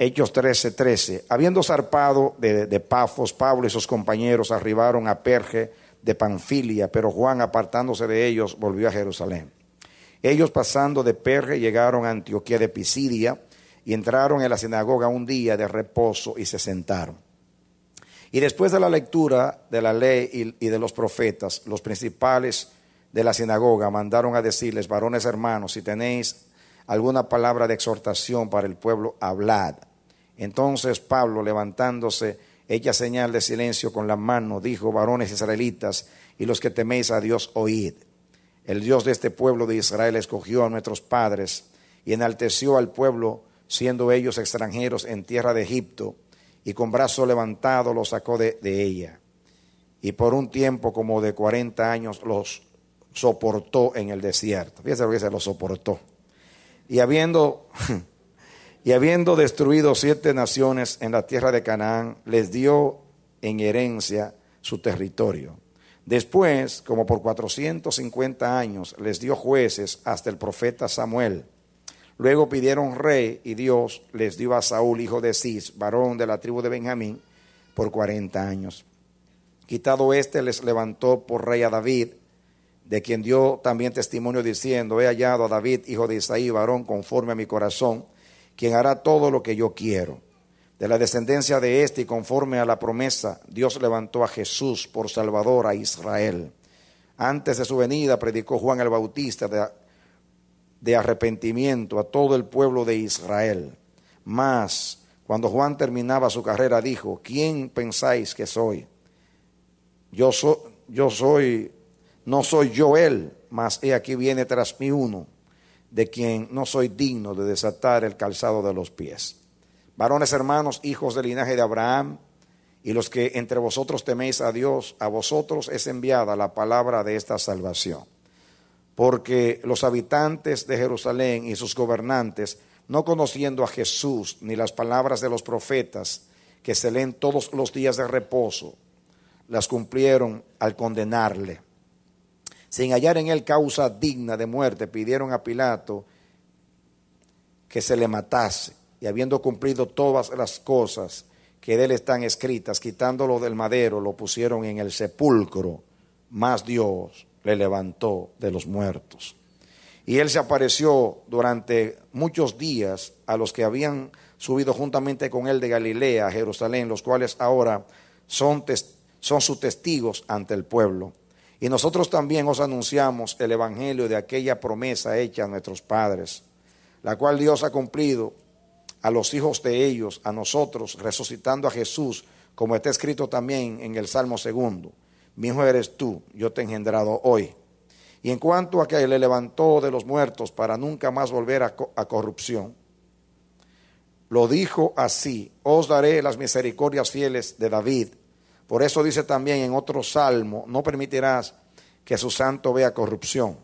Hechos 13:13. Habiendo zarpado de Pafos, Pablo y sus compañeros arribaron a Perge de Panfilia, pero Juan, apartándose de ellos, volvió a Jerusalén. Ellos, pasando de Perge, llegaron a Antioquía de Pisidia y entraron en la sinagoga un día de reposo y se sentaron. Y después de la lectura de la ley y de los profetas, los principales de la sinagoga mandaron a decirles: varones hermanos, si tenéis alguna palabra de exhortación para el pueblo, hablad. Entonces Pablo, levantándose, hecha señal de silencio con la mano, dijo: varones israelitas y los que teméis a Dios, oíd. El Dios de este pueblo de Israel escogió a nuestros padres y enalteció al pueblo, siendo ellos extranjeros en tierra de Egipto, y con brazo levantado los sacó de ella. Y por un tiempo como de 40 años los soportó en el desierto. Fíjense lo que dice: los soportó. Y habiendo destruido 7 naciones en la tierra de Canaán, les dio en herencia su territorio. Después, como por 450 años, les dio jueces hasta el profeta Samuel. Luego pidieron rey y Dios les dio a Saúl, hijo de Cis, varón de la tribu de Benjamín, por 40 años. Quitado este, les levantó por rey a David, de quien dio también testimonio diciendo: he hallado a David, hijo de Isaí, varón conforme a mi corazón, quien hará todo lo que yo quiero. De la descendencia de este y conforme a la promesa, Dios levantó a Jesús por Salvador a Israel. Antes de su venida predicó Juan el Bautista de arrepentimiento a todo el pueblo de Israel. Mas, cuando Juan terminaba su carrera, dijo: ¿quién pensáis que soy? No soy yo él, mas he aquí viene tras mí uno, de quien no soy digno de desatar el calzado de los pies. Varones hermanos, hijos del linaje de Abraham, y los que entre vosotros teméis a Dios, a vosotros es enviada la palabra de esta salvación. Porque los habitantes de Jerusalén y sus gobernantes, no conociendo a Jesús ni las palabras de los profetas que se leen todos los días de reposo, las cumplieron al condenarle. Sin hallar en él causa digna de muerte, pidieron a Pilato que se le matase. Y habiendo cumplido todas las cosas que de él están escritas, quitándolo del madero, lo pusieron en el sepulcro. Mas Dios le levantó de los muertos. Y él se apareció durante muchos días a los que habían subido juntamente con él de Galilea a Jerusalén, los cuales ahora son sus testigos ante el pueblo. Y nosotros también os anunciamos el evangelio de aquella promesa hecha a nuestros padres, la cual Dios ha cumplido a los hijos de ellos, a nosotros, resucitando a Jesús, como está escrito también en el Salmo 2. Mi hijo eres tú, yo te he engendrado hoy. Y en cuanto a que le levantó de los muertos para nunca más volver a corrupción, lo dijo así: os daré las misericordias fieles de David. Por eso dice también en otro salmo: no permitirás que su santo vea corrupción.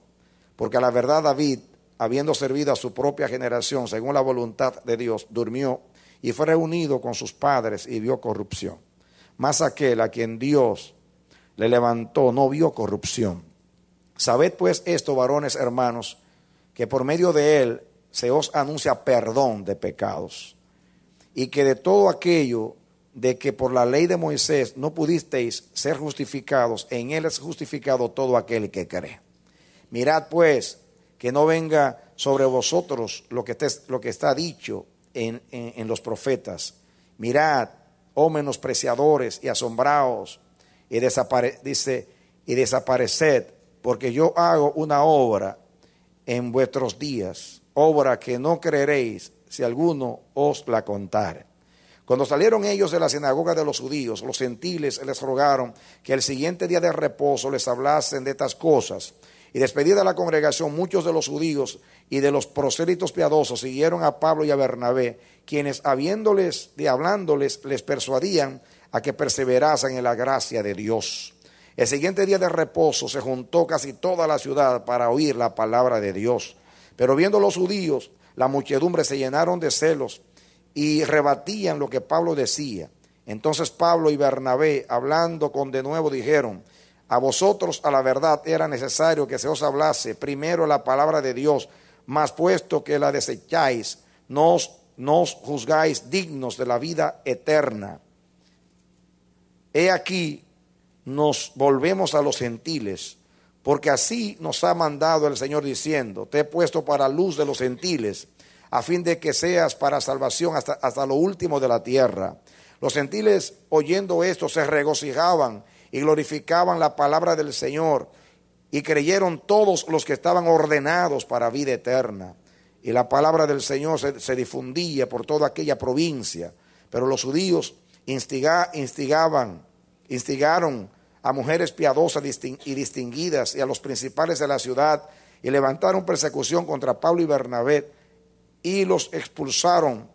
Porque a la verdad David, habiendo servido a su propia generación según la voluntad de Dios, durmió y fue reunido con sus padres y vio corrupción. Mas aquel a quien Dios le levantó no vio corrupción. Sabed pues esto, varones hermanos, que por medio de él se os anuncia perdón de pecados, y que de todo aquello de que por la ley de Moisés no pudisteis ser justificados, en él es justificado todo aquel que cree. Mirad pues que no venga sobre vosotros lo que está dicho en los profetas. Mirad, oh menospreciadores, y asombraos, y desapareced, porque yo hago una obra en vuestros días, obra que no creeréis si alguno os la contare. Cuando salieron ellos de la sinagoga de los judíos, los gentiles les rogaron que el siguiente día de reposo les hablasen de estas cosas. Y despedida la congregación, muchos de los judíos y de los prosélitos piadosos siguieron a Pablo y a Bernabé, quienes hablándoles les persuadían a que perseverasen en la gracia de Dios. El siguiente día de reposo se juntó casi toda la ciudad para oír la palabra de Dios. Pero viendo los judíos, la muchedumbre se llenaron de celos y rebatían lo que Pablo decía. Entonces Pablo y Bernabé, hablando con de nuevo, dijeron: a vosotros a la verdad era necesario que se os hablase primero la palabra de Dios, mas puesto que la desecháis, no os no os juzgáis dignos de la vida eterna. He aquí, nos volvemos a los gentiles, porque así nos ha mandado el Señor diciendo: te he puesto para luz de los gentiles, a fin de que seas para salvación hasta lo último de la tierra. Los gentiles, oyendo esto, se regocijaban y glorificaban la palabra del Señor, y creyeron todos los que estaban ordenados para vida eterna. Y la palabra del Señor se difundía por toda aquella provincia. Pero los judíos instigaron a mujeres piadosas y distinguidas y a los principales de la ciudad, y levantaron persecución contra Pablo y Bernabé y los expulsaron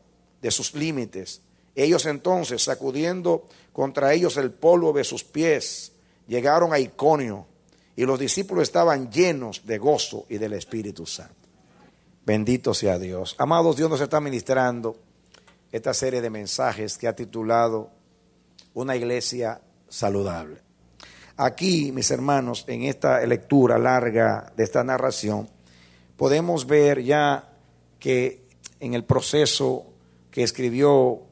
de sus límites. Ellos entonces, sacudiendo contra ellos el polvo de sus pies, llegaron a Iconio, y los discípulos estaban llenos de gozo y del Espíritu Santo. Bendito sea Dios. Amados, Dios nos está ministrando esta serie de mensajes que ha titulado Una iglesia saludable. Aquí, mis hermanos, en esta lectura larga de esta narración, podemos ver ya que en el proceso que escribió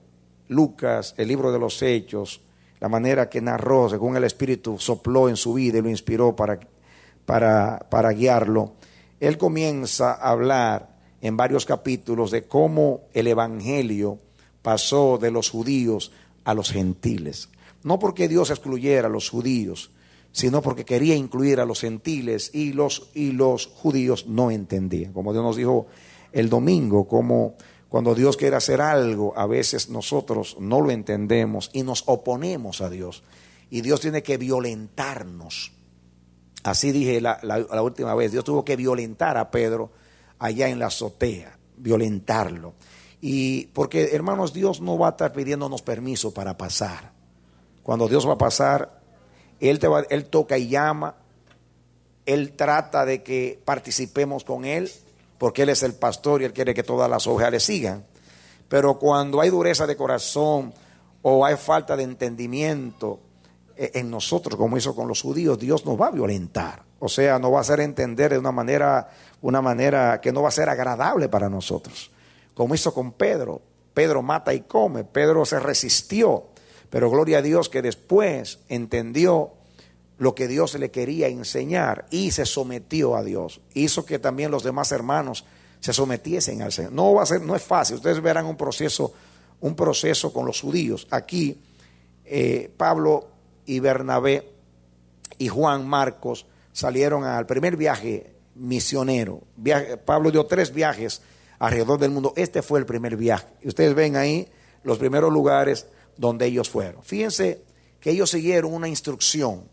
Lucas, el libro de los Hechos, la manera que narró, según el Espíritu sopló en su vida y lo inspiró para guiarlo, él comienza a hablar en varios capítulos de cómo el Evangelio pasó de los judíos a los gentiles. No porque Dios excluyera a los judíos, sino porque quería incluir a los gentiles, y los judíos no entendían. Como Dios nos dijo el domingo, como cuando Dios quiere hacer algo, a veces nosotros no lo entendemos y nos oponemos a Dios. Y Dios tiene que violentarnos. Así dije la última vez, Dios tuvo que violentar a Pedro allá en la azotea, violentarlo. Y porque, hermanos, Dios no va a estar pidiéndonos permiso para pasar. Cuando Dios va a pasar, Él toca y llama. Él trata de que participemos con Él, porque Él es el pastor y Él quiere que todas las ovejas le sigan. Pero cuando hay dureza de corazón o hay falta de entendimiento en nosotros, como hizo con los judíos, Dios nos va a violentar. O sea, nos va a hacer entender de una manera que no va a ser agradable para nosotros. Como hizo con Pedro. Pedro mata y come. Pedro se resistió. Pero gloria a Dios que después entendió lo que Dios le quería enseñar y se sometió a Dios. Hizo que también los demás hermanos se sometiesen al Señor. No es fácil. Ustedes verán un proceso con los judíos. Aquí Pablo y Bernabé y Juan Marcos salieron al primer viaje misionero. Pablo dio 3 viajes alrededor del mundo. Este fue el primer viaje. Y ustedes ven ahí los primeros lugares donde ellos fueron. Fíjense que ellos siguieron una instrucción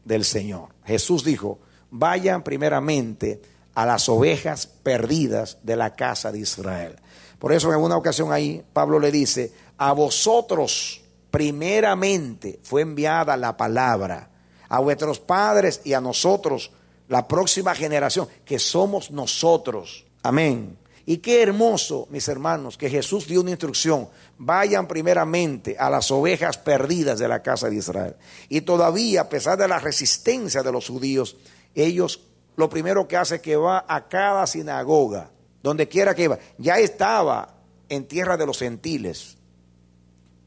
del Señor. Jesús dijo: vayan primeramente a las ovejas perdidas de la casa de Israel. Por eso en una ocasión ahí Pablo le dice: a vosotros primeramente fue enviada la palabra, a vuestros padres y a nosotros, la próxima generación, que somos nosotros. Amén. Y qué hermoso, mis hermanos, que Jesús dio una instrucción: vayan primeramente a las ovejas perdidas de la casa de Israel. Y todavía, a pesar de la resistencia de los judíos, ellos lo primero que hace es que va a cada sinagoga, donde quiera que iba. Ya estaba en tierra de los gentiles,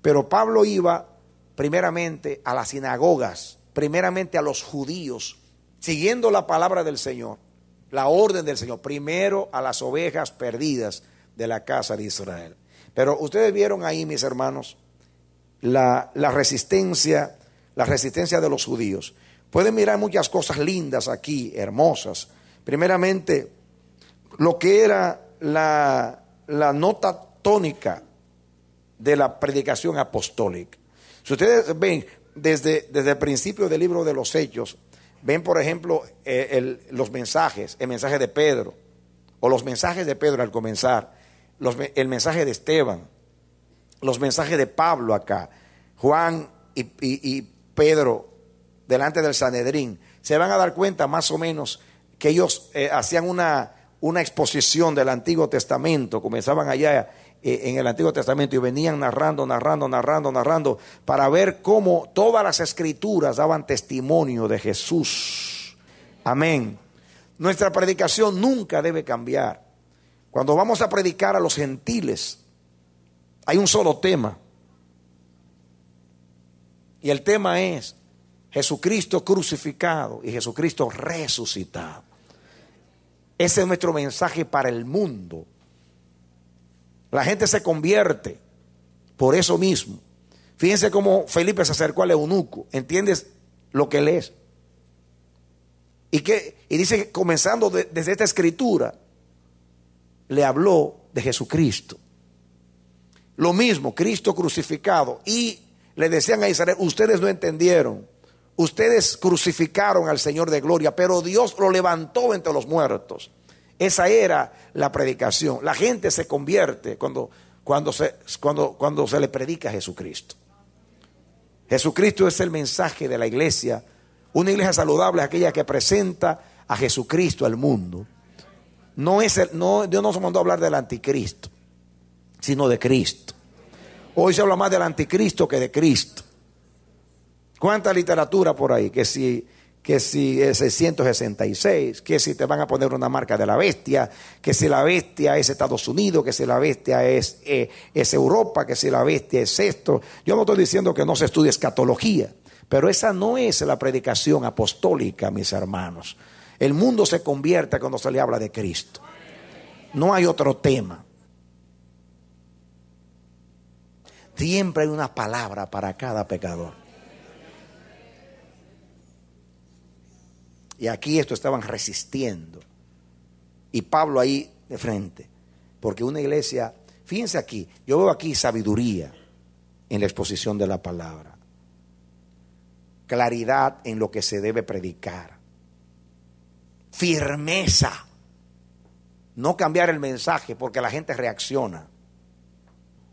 pero Pablo iba primeramente a las sinagogas, primeramente a los judíos, siguiendo la palabra del Señor, la orden del Señor, primero a las ovejas perdidas de la casa de Israel. Pero ustedes vieron ahí, mis hermanos, la resistencia de los judíos. Pueden mirar muchas cosas lindas aquí, hermosas. Primeramente, lo que era la nota tónica de la predicación apostólica. Si ustedes ven desde el principio del libro de los Hechos, ven, por ejemplo, los mensajes, el mensaje de Pedro, o los mensajes de Pedro al comenzar, el mensaje de Esteban, los mensajes de Pablo acá, Juan y Pedro delante del Sanedrín. Se van a dar cuenta más o menos que ellos hacían una exposición del Antiguo Testamento, comenzaban allá en el Antiguo Testamento y venían narrando para ver cómo todas las escrituras daban testimonio de Jesús. Amén. Nuestra predicación nunca debe cambiar. Cuando vamos a predicar a los gentiles, Hay un solo tema. Y el tema es Jesucristo crucificado y Jesucristo resucitado. Ese es nuestro mensaje para el mundo. La gente se convierte por eso mismo. Fíjense cómo Felipe se acercó al eunuco. ¿Entiendes lo que él es? Y dice, comenzando desde esta escritura, le habló de Jesucristo. Lo mismo, Cristo crucificado. Y le decían a Israel, ustedes no entendieron. Ustedes crucificaron al Señor de gloria, pero Dios lo levantó entre los muertos. Esa era la predicación. La gente se convierte cuando se le predica a Jesucristo. Jesucristo es el mensaje de la iglesia. Una iglesia saludable es aquella que presenta a Jesucristo al mundo. Dios no se mandó a hablar del anticristo, sino de Cristo. Hoy se habla más del anticristo que de Cristo. ¿Cuánta literatura por ahí? Que si 666, que si te van a poner una marca de la bestia, que si la bestia es Estados Unidos, que si la bestia es Europa, que si la bestia es esto. Yo no estoy diciendo que no se estudie escatología, pero esa no es la predicación apostólica, mis hermanos. El mundo se convierte cuando se le habla de Cristo. No hay otro tema. Siempre hay una palabra para cada pecador. Y aquí esto estaban resistiendo. Y Pablo ahí de frente. Porque una iglesia, fíjense aquí, yo veo aquí sabiduría en la exposición de la palabra. Claridad en lo que se debe predicar. Firmeza. No cambiar el mensaje porque la gente reacciona.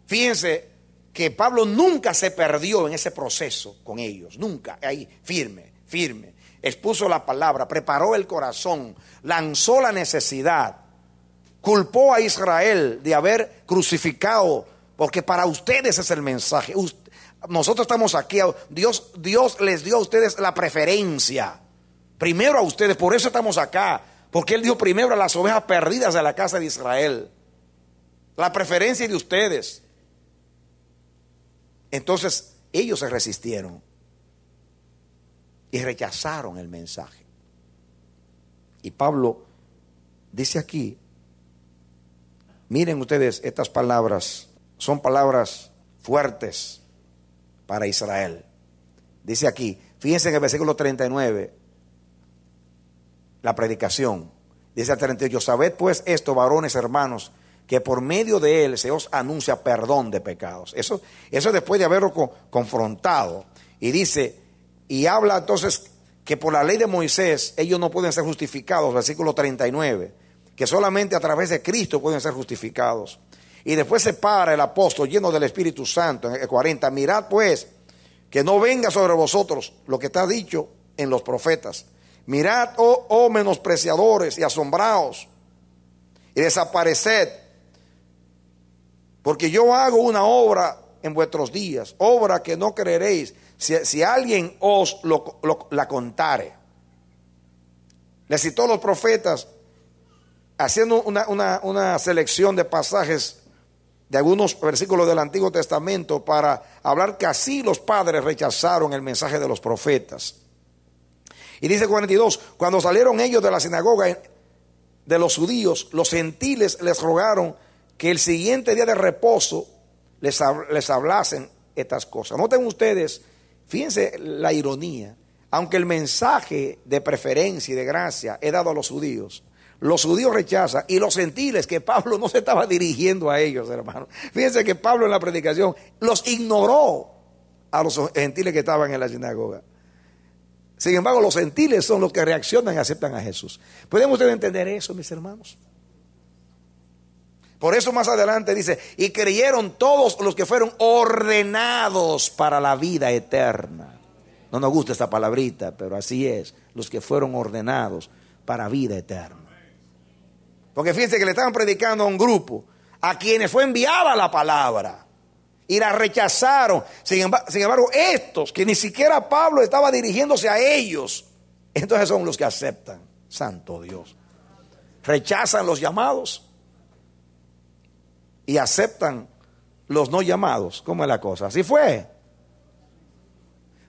Fíjense que Pablo nunca se perdió en ese proceso con ellos. Nunca. Ahí, firme. Expuso la palabra, preparó el corazón, lanzó la necesidad, culpó a Israel de haber crucificado, porque para ustedes es el mensaje. Nosotros estamos aquí, Dios les dio a ustedes la preferencia, primero a ustedes, por eso estamos acá, porque Él dio primero a las ovejas perdidas de la casa de Israel, la preferencia de ustedes. Entonces ellos se resistieron y rechazaron el mensaje. Y Pablo dice aquí, miren ustedes, estas palabras son palabras fuertes para Israel. Dice aquí, fíjense en el versículo 39, la predicación. Dice al 38, sabed pues esto, varones hermanos, que por medio de él se os anuncia perdón de pecados. Eso después de haberlo confrontado. Y dice, y habla entonces que por la ley de Moisés ellos no pueden ser justificados, versículo 39, que solamente a través de Cristo pueden ser justificados. Y después se para el apóstol lleno del Espíritu Santo en el 40, mirad pues que no venga sobre vosotros lo que está dicho en los profetas. Mirad, oh menospreciadores, y asombraos y desapareced, porque yo hago una obra en vuestros días, obra que no creeréis si alguien os la contare. Le citó a los profetas haciendo una selección de pasajes de algunos versículos del Antiguo Testamento para hablar que así los padres rechazaron el mensaje de los profetas. Y dice 42, cuando salieron ellos de la sinagoga de los judíos, los gentiles les rogaron que el siguiente día de reposo les hablasen estas cosas. Noten ustedes, fíjense la ironía, aunque el mensaje de preferencia y de gracia es dado a los judíos rechazan, y los gentiles, que Pablo no se estaba dirigiendo a ellos, hermano. Fíjense que Pablo en la predicación los ignoró a los gentiles que estaban en la sinagoga. Sin embargo, los gentiles son los que reaccionan y aceptan a Jesús. ¿Podemos ustedes entender eso, mis hermanos? Por eso más adelante dice, y creyeron todos los que fueron ordenados para la vida eterna. No nos gusta esta palabrita, pero así es, los que fueron ordenados para vida eterna. Porque fíjense que le estaban predicando a un grupo a quienes fue enviada la palabra y la rechazaron. Sin embargo, estos, que ni siquiera Pablo estaba dirigiéndose a ellos, entonces son los que aceptan. Santo Dios. Rechazan los llamados y aceptan los no llamados. ¿Cómo es la cosa? Así fue.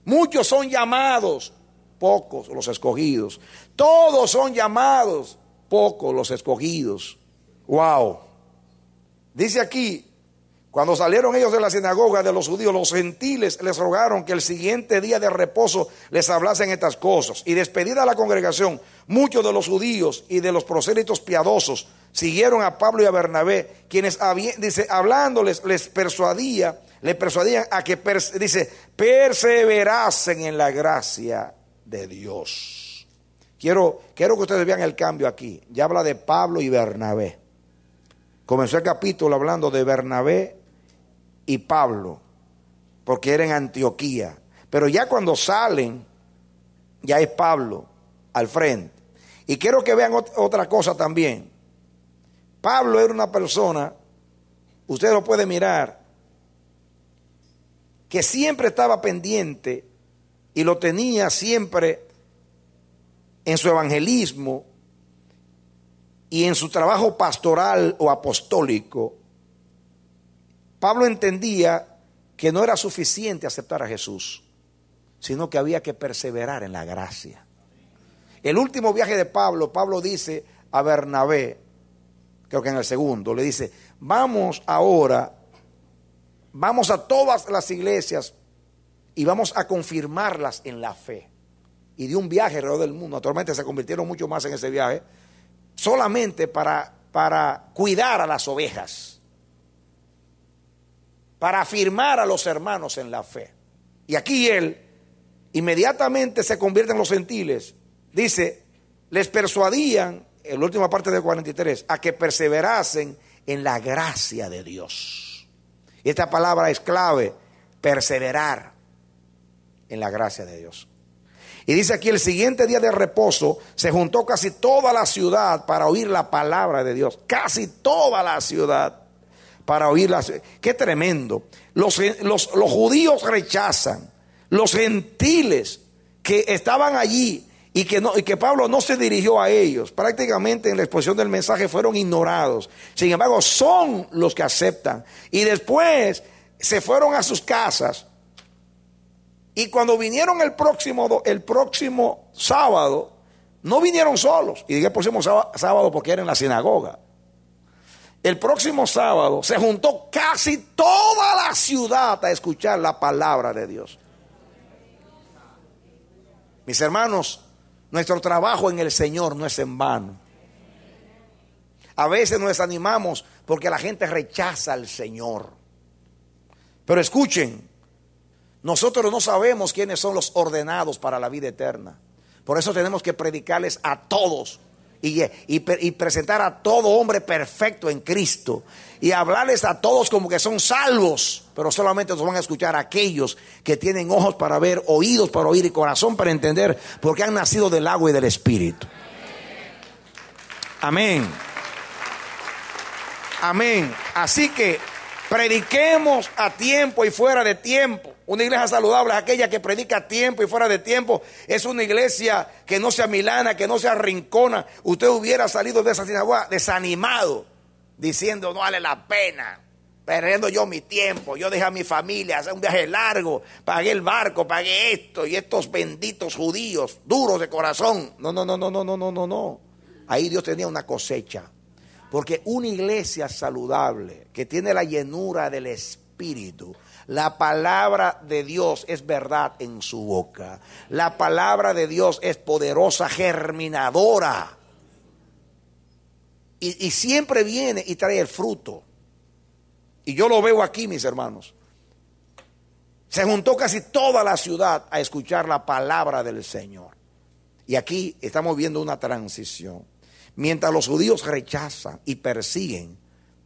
Muchos son llamados, pocos los escogidos. Todos son llamados, pocos los escogidos. Wow. Dice aquí, cuando salieron ellos de la sinagoga de los judíos, los gentiles les rogaron que el siguiente día de reposo les hablasen estas cosas. Y despedida la congregación, muchos de los judíos y de los prosélitos piadosos siguieron a Pablo y a Bernabé, quienes dice, hablándoles les persuadían a que perseverasen en la gracia de Dios. Quiero que ustedes vean el cambio aquí. Ya habla de Pablo y Bernabé. Comenzó el capítulo hablando de Bernabé y Pablo, porque era en Antioquía. Pero ya cuando salen, ya es Pablo al frente. Y quiero que vean otra cosa también. Pablo era una persona, usted lo puede mirar, que siempre estaba pendiente y lo tenía siempre en su evangelismo y en su trabajo pastoral o apostólico. Pablo entendía que no era suficiente aceptar a Jesús, sino que había que perseverar en la gracia. El último viaje de Pablo, Pablo dice a Bernabé, creo que en el segundo, le dice, vamos ahora, vamos a todas las iglesias y vamos a confirmarlas en la fe. Y dio un viaje alrededor del mundo. Naturalmente se convirtieron mucho más en ese viaje, solamente para cuidar a las ovejas, para afirmar a los hermanos en la fe. Y aquí él inmediatamente se convierte en los gentiles. Dice, les persuadían, en la última parte del 43, a que perseverasen en la gracia de Dios. Y esta palabra es clave, perseverar en la gracia de Dios. Y dice aquí, el siguiente día de reposo se juntó casi toda la ciudad para oír la palabra de Dios. Casi toda la ciudad para oírla. Qué tremendo. Los judíos rechazan. Los gentiles que estaban allí y que Pablo no se dirigió a ellos, prácticamente en la exposición del mensaje fueron ignorados. Sin embargo, son los que aceptan. Y después se fueron a sus casas. Y cuando vinieron el próximo sábado, no vinieron solos. Y dije el próximo sábado porque era en la sinagoga. El próximo sábado se juntó casi toda la ciudad a escuchar la palabra de Dios. Mis hermanos, nuestro trabajo en el Señor no es en vano. A veces nos desanimamos porque la gente rechaza al Señor. Pero escuchen, nosotros no sabemos quiénes son los ordenados para la vida eterna. Por eso tenemos que predicarles a todos y presentar a todo hombre perfecto en Cristo y hablarles a todos como que son salvos, pero solamente nos van a escuchar aquellos que tienen ojos para ver, oídos para oír y corazón para entender, porque han nacido del agua y del Espíritu. Amén. Amén. Así que prediquemos a tiempo y fuera de tiempo. Una iglesia saludable es aquella que predica a tiempo y fuera de tiempo. Es una iglesia que no sea milana, que no sea rincona. Usted hubiera salido de esa sinagoga desanimado, diciendo no vale la pena, perdiendo yo mi tiempo. Yo dejé a mi familia, hacer un viaje largo, pagué el barco, pagué esto, y estos benditos judíos duros de corazón. No. Ahí Dios tenía una cosecha. Porque una iglesia saludable que tiene la llenura del Espíritu, la palabra de Dios es verdad en su boca. La palabra de Dios es poderosa, germinadora. Y siempre viene y trae el fruto. Y yo lo veo aquí, mis hermanos. Se juntó casi toda la ciudad a escuchar la palabra del Señor. Y aquí estamos viendo una transición. Mientras los judíos rechazan y persiguen,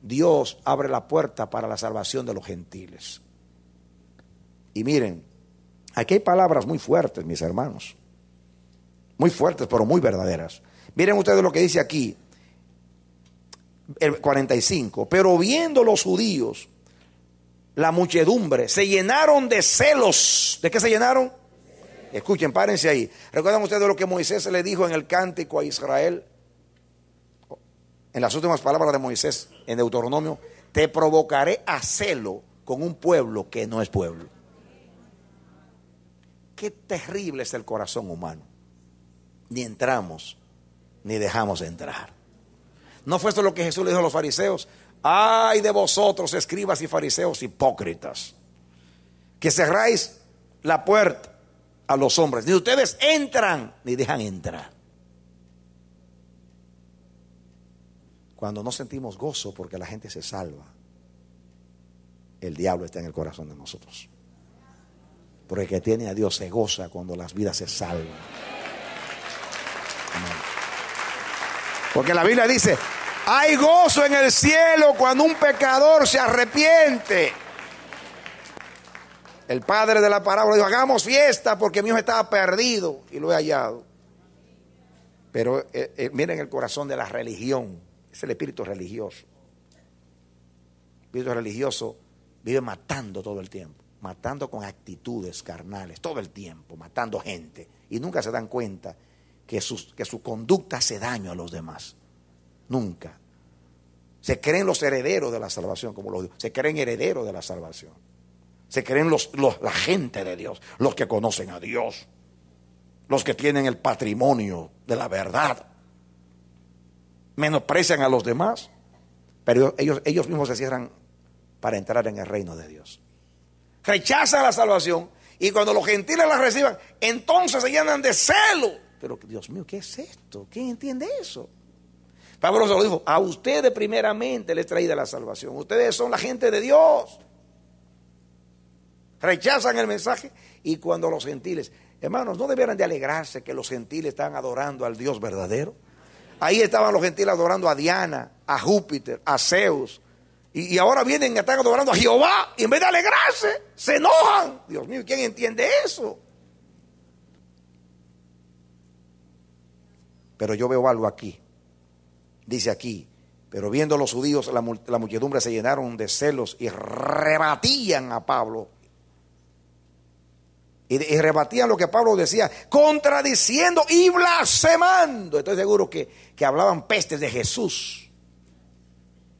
Dios abre la puerta para la salvación de los gentiles. Y miren, aquí hay palabras muy fuertes, mis hermanos. Muy fuertes, pero muy verdaderas. Miren ustedes lo que dice aquí, el 45. Pero viendo los judíos, la muchedumbre, se llenaron de celos. ¿De qué se llenaron? Escuchen, párense ahí. ¿Recuerdan ustedes lo que Moisés le dijo en el cántico a Israel? En las últimas palabras de Moisés en Deuteronomio, te provocaré a celo con un pueblo que no es pueblo. Qué terrible es el corazón humano. Ni entramos, ni dejamos entrar. ¿No fue esto lo que Jesús le dijo a los fariseos? Ay de vosotros, escribas y fariseos hipócritas, que cerráis la puerta a los hombres. Ni ustedes entran, ni dejan entrar. Cuando no sentimos gozo porque la gente se salva, el diablo está en el corazón de nosotros. Porque el que tiene a Dios se goza cuando las vidas se salvan. Amén. Porque la Biblia dice, hay gozo en el cielo cuando un pecador se arrepiente. El padre de la parábola dijo, hagamos fiesta porque mi hijo estaba perdido y lo he hallado. Pero miren el corazón de la religión, es el espíritu religioso. El espíritu religioso vive matando todo el tiempo, matando con actitudes carnales, todo el tiempo, matando gente. Y nunca se dan cuenta que su conducta hace daño a los demás. Nunca. Se creen los herederos de la salvación, como lo digo. Se creen herederos de la salvación. Se creen la gente de Dios, los que conocen a Dios, los que tienen el patrimonio de la verdad. Menosprecian a los demás, pero ellos mismos se cierran para entrar en el reino de Dios. Rechazan la salvación y cuando los gentiles la reciban, entonces se llenan de celo. Pero Dios mío, ¿qué es esto? ¿Quién entiende eso? Pablo se lo dijo, a ustedes primeramente les traída la salvación. Ustedes son la gente de Dios. Rechazan el mensaje y cuando los gentiles, hermanos, ¿no debieran de alegrarse que los gentiles están adorando al Dios verdadero? Ahí estaban los gentiles adorando a Diana, a Júpiter, a Zeus. Y ahora vienen y están adorando a Jehová. Y en vez de alegrarse, se enojan. Dios mío, ¿quién entiende eso? Pero yo veo algo aquí. Dice aquí, pero viendo los judíos, la muchedumbre se llenaron de celos y rebatían a Pablo. Y rebatían lo que Pablo decía, contradiciendo y blasfemando. Estoy seguro que hablaban pestes de Jesús,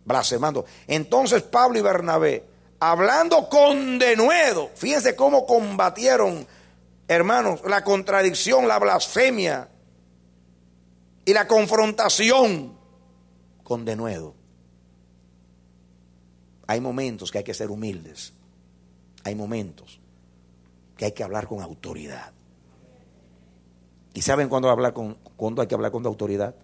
blasfemando. Entonces Pablo y Bernabé, hablando con denuedo, fíjense cómo combatieron, hermanos, la contradicción, la blasfemia y la confrontación con denuedo. Hay momentos que hay que ser humildes. Hay momentos que hay que hablar con autoridad. ¿Y saben cuándo hay que hablar con autoridad?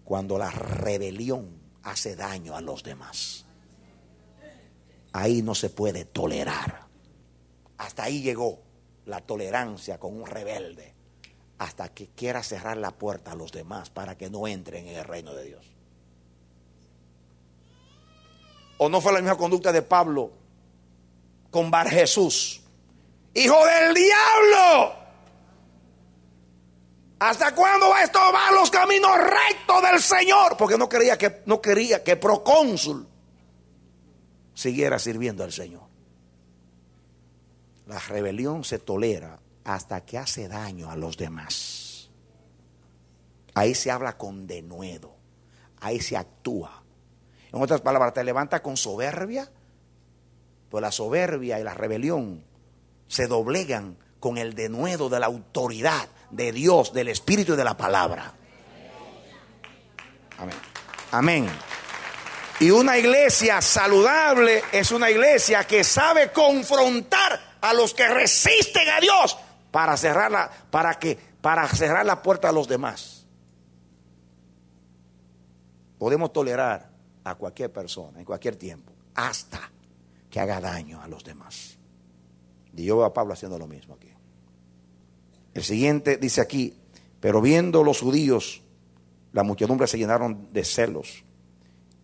Cuando la rebelión hace daño a los demás. Ahí no se puede tolerar. Hasta ahí llegó la tolerancia con un rebelde. Hasta que quiera cerrar la puerta a los demás para que no entren en el reino de Dios. ¿O no fue la misma conducta de Pablo con Bar Jesús? ¡Hijo del diablo! ¿Hasta cuándo va a tomar los caminos rectos del Señor? Porque no quería que procónsul siguiera sirviendo al Señor. La rebelión se tolera hasta que hace daño a los demás. Ahí se habla con denuedo. Ahí se actúa. En otras palabras, te levanta con soberbia, pues la soberbia y la rebelión se doblegan con el denuedo de la autoridad de Dios, del Espíritu y de la palabra. Amén. Amén. Y una iglesia saludable es una iglesia que sabe confrontar a los que resisten a Dios para cerrar la puerta a los demás. Podemos tolerar a cualquier persona en cualquier tiempo hasta que haga daño a los demás. Y yo veo a Pablo haciendo lo mismo aquí. El siguiente dice aquí, pero viendo los judíos, la muchedumbre se llenaron de celos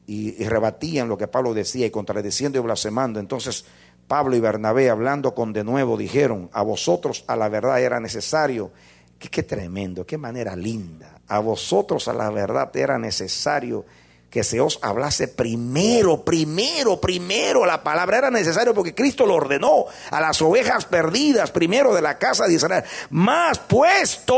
y rebatían lo que Pablo decía y contradiciendo y blasfemando. Entonces Pablo y Bernabé, hablando con denuedo, dijeron, a vosotros a la verdad era necesario. Qué tremendo, qué manera linda. A vosotros a la verdad era necesario que se os hablase primero la palabra. Era necesario porque Cristo lo ordenó a las ovejas perdidas primero de la casa de Israel. Mas puesto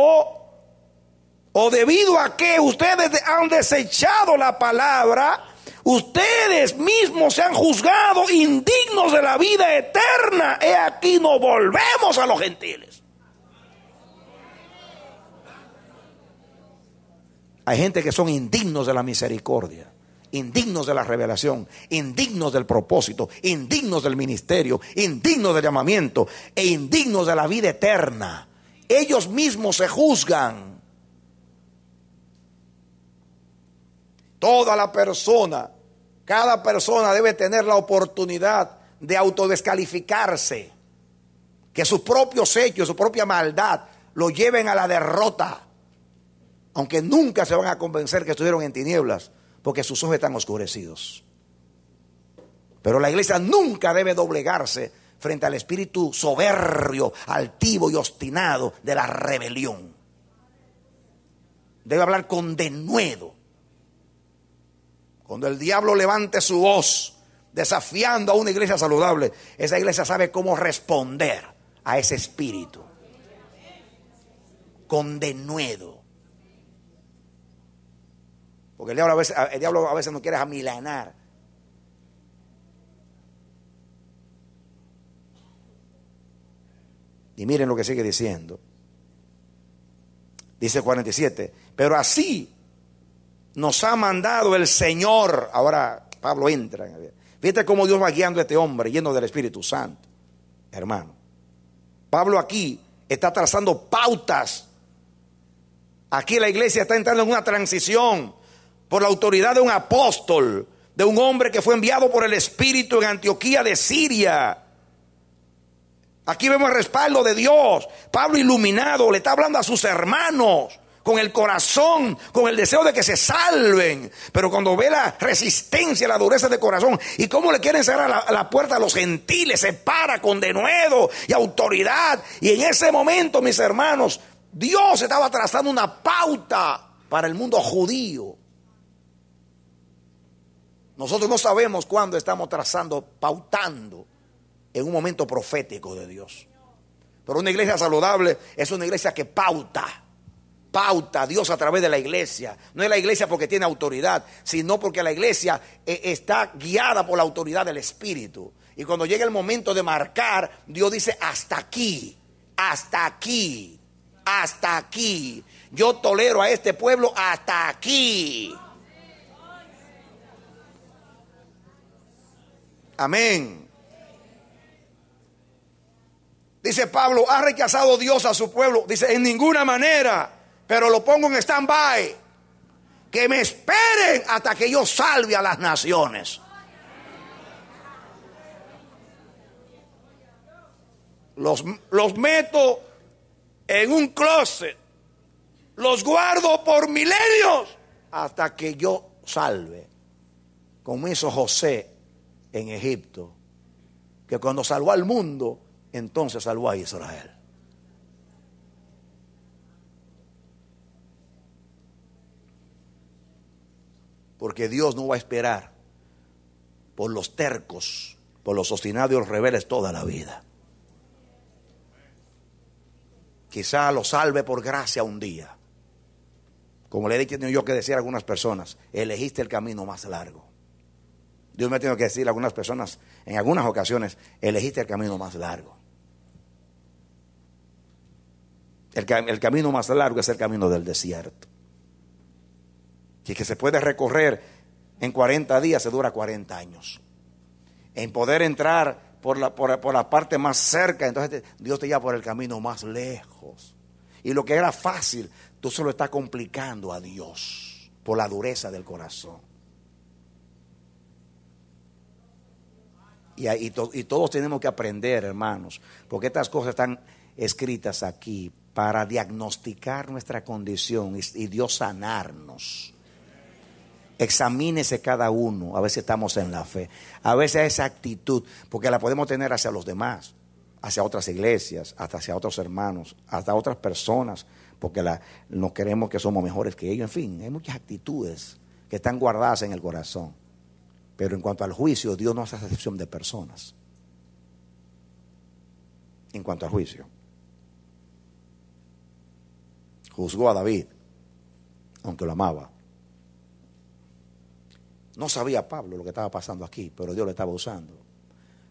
o debido a que ustedes han desechado la palabra, Ustedes mismos se han juzgado indignos de la vida eterna. He aquí nos volvemos a los gentiles. Hay gente que son indignos de la misericordia, indignos de la revelación, indignos del propósito, indignos del ministerio, indignos del llamamiento e indignos de la vida eterna. Ellos mismos se juzgan. Toda la persona, cada persona debe tener la oportunidad de autodescalificarse, que sus propios hechos, su propia maldad lo lleven a la derrota, aunque nunca se van a convencer que estuvieron en tinieblas, porque sus ojos están oscurecidos. Pero la iglesia nunca debe doblegarse frente al espíritu soberbio, altivo y obstinado de la rebelión. Debe hablar con denuedo. Cuando el diablo levante su voz desafiando a una iglesia saludable, esa iglesia sabe cómo responder a ese espíritu. Con denuedo. Porque el diablo a veces no quiere amilanar. Y miren lo que sigue diciendo. Dice 47. Pero así nos ha mandado el Señor. Ahora Pablo entra. Fíjate cómo Dios va guiando a este hombre lleno del Espíritu Santo. Hermano, Pablo aquí está trazando pautas. Aquí la iglesia está entrando en una transición por la autoridad de un apóstol, de un hombre que fue enviado por el Espíritu en Antioquía de Siria. Aquí vemos el respaldo de Dios. Pablo, iluminado, le está hablando a sus hermanos con el corazón, con el deseo de que se salven. Pero cuando ve la resistencia, la dureza de corazón y cómo le quieren cerrar la puerta a los gentiles, se para con denuedo y autoridad. Y en ese momento, mis hermanos, Dios estaba trazando una pauta para el mundo judío. Nosotros no sabemos cuándo estamos pautando en un momento profético de Dios. Pero una iglesia saludable es una iglesia que pauta a Dios a través de la iglesia. No es la iglesia porque tiene autoridad, sino porque la iglesia está guiada por la autoridad del Espíritu. Y cuando llega el momento de marcar, Dios dice: hasta aquí, hasta aquí, hasta aquí. Yo tolero a este pueblo hasta aquí. Amén. Dice Pablo: ¿ha rechazado Dios a su pueblo? Dice: en ninguna manera, pero lo pongo en stand-by. Que me esperen hasta que yo salve a las naciones. Los meto en un closet, los guardo por milenios hasta que yo salve, como hizo José en Egipto, que cuando salvó al mundo, entonces salvó a Israel. Porque Dios no va a esperar por los tercos, por los obstinados y los rebeldes toda la vida. Quizá lo salve por gracia un día. Como le he tenido yo que decir a algunas personas: elegiste el camino más largo. Dios me ha tenido que decir a algunas personas, en algunas ocasiones: elegiste el camino más largo. El camino más largo es el camino del desierto. Y que se puede recorrer en 40 días, se dura 40 años. En poder entrar por la parte más cerca, entonces Dios te lleva por el camino más lejos. Y lo que era fácil, tú se lo estás complicando a Dios por la dureza del corazón. Y todos tenemos que aprender, hermanos, porque estas cosas están escritas aquí para diagnosticar nuestra condición y Dios sanarnos. Examínese cada uno. A veces estamos en la fe, a veces esa actitud, porque la podemos tener hacia los demás, hacia otras iglesias, hasta hacia otros hermanos, hasta otras personas, porque no queremos que somos mejores que ellos. En fin, hay muchas actitudes que están guardadas en el corazón. Pero en cuanto al juicio, Dios no hace excepción de personas. En cuanto al juicio, juzgó a David, aunque lo amaba. No sabía Pablo lo que estaba pasando aquí, pero Dios lo estaba usando.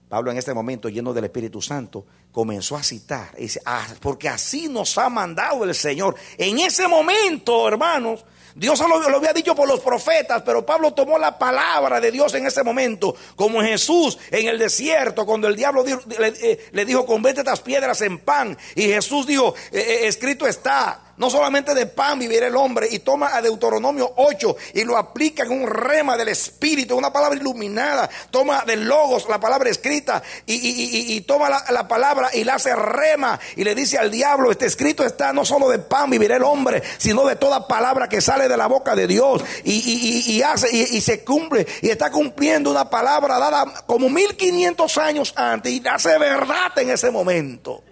Pablo en este momento, lleno del Espíritu Santo, comenzó a citar. Y dice, porque así nos ha mandado el Señor. En ese momento, hermanos, Dios lo había dicho por los profetas, pero Pablo tomó la palabra de Dios en ese momento, como Jesús en el desierto, cuando el diablo le dijo, convierte estas piedras en pan. Y Jesús dijo, escrito está, no solamente de pan vivirá el hombre. Y toma a Deuteronomio 8 y lo aplica en un rema del Espíritu, una palabra iluminada. Toma del Logos, la palabra escrita, y toma la palabra y la hace rema. Y le dice al diablo, escrito está, no solo de pan vivirá el hombre, sino de toda palabra que sale de la boca de Dios. Y se cumple, y está cumpliendo una palabra dada como 1500 años antes, y hace verdad en ese momento.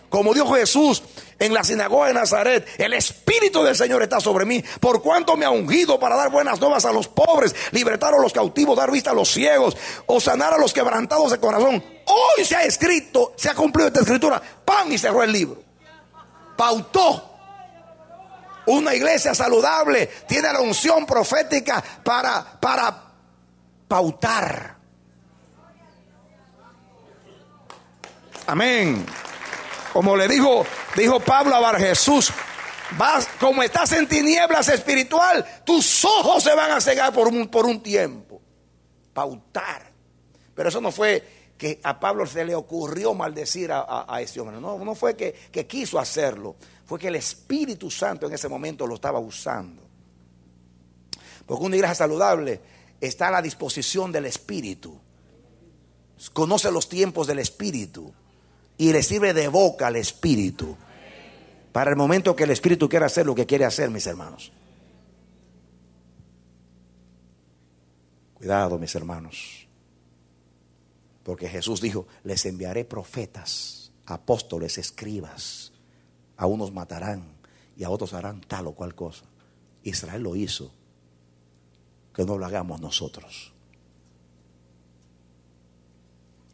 Como dijo Jesús en la sinagoga de Nazaret, el Espíritu del Señor está sobre mí, por cuanto me ha ungido para dar buenas nuevas a los pobres, libertar a los cautivos, dar vista a los ciegos, o sanar a los quebrantados de corazón. Hoy se ha escrito, se ha cumplido esta escritura. ¡Pam! Y cerró el libro. Pautó. Una iglesia saludable tiene la unción profética para pautar. Amén. Como le dijo Pablo a Bar Jesús, como estás en tinieblas espiritual, tus ojos se van a cegar por un tiempo. Pautar. Pero eso no fue que a Pablo se le ocurrió maldecir a ese hombre. No fue que quiso hacerlo. Fue que el Espíritu Santo en ese momento lo estaba usando. Porque una iglesia saludable está a la disposición del Espíritu. Conoce los tiempos del Espíritu. Y le sirve de boca al Espíritu. Para el momento que el Espíritu quiera hacer lo que quiere hacer, mis hermanos. Cuidado, mis hermanos. Porque Jesús dijo, les enviaré profetas, apóstoles, escribas. A unos matarán y a otros harán tal o cual cosa. Israel lo hizo. Que no lo hagamos nosotros.